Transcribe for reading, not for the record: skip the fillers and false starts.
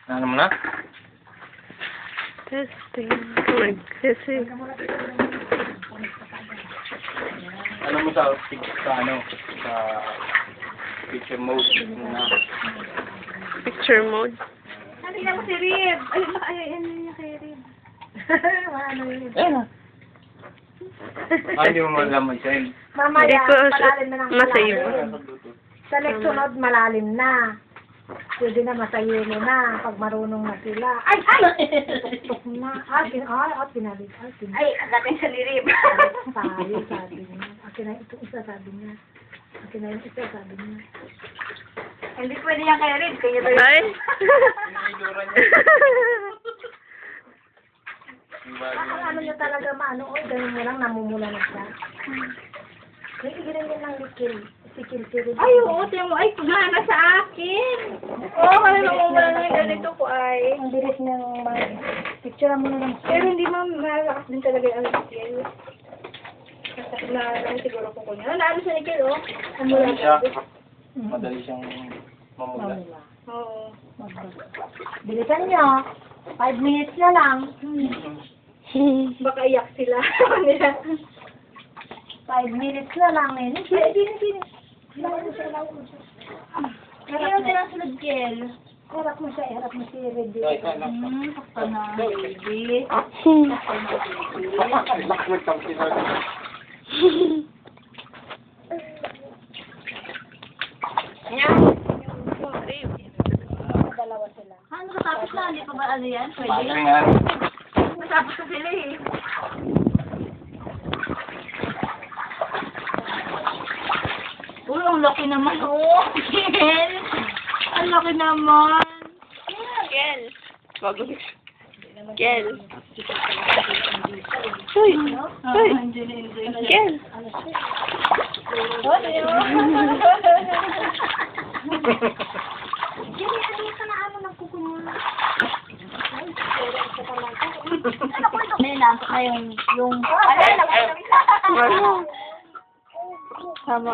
Ano mo na? Testing. Testing. Ano mo sa picture mode na? Picture mode. Tingnan mo si Rib. Ano yung kay Rib? Ano yun? Ayun na. Hindi mo malaman siya yun. Mamaya, Hindi ko malalim na ng masave. malalim. Sa next sunod, malalim na. Pwede na masayo na pag marunong na sila. Ay! Tuk-tuk na. Pinalik. Ay, agatin sa lirib. Sabi niya. Akin na itong isa, sabi niya. Akin na yung isa, sabi niya. Hindi pwede yan kay Rib. Kaya tayo. Ay! Ano niya talaga maano, ganun mo lang, namumula na siya. Kaya igilan niya ng likil. Ay, oo, tiyan mo. Ay, kumana sa akin. Oo, kaya namumula na yung ganito ko ay. Ang bilis niyang picture mo na lang. Pero hindi malakas din talaga yung likil. Na siguro ko niya. Naano sa likil, oh. Madali siyang mamula. Oo. Bilisan niyo. 5 minutes na lang. Baka iyak sila. 5 minutes na lang eh. Sini. Kaya siya sunod, Kel. Harap mo si Reddy. Sakta na, baby. Dalawa sila. Ano katapos na? Hindi pa ba ano yan? Pwede? Matapos na sila eh. Uy, ang laki naman. Oh, Kel. Ang laki naman. Kel. Bago. Kel. Uy. Uy. Kel. May lantok na yung... Tama.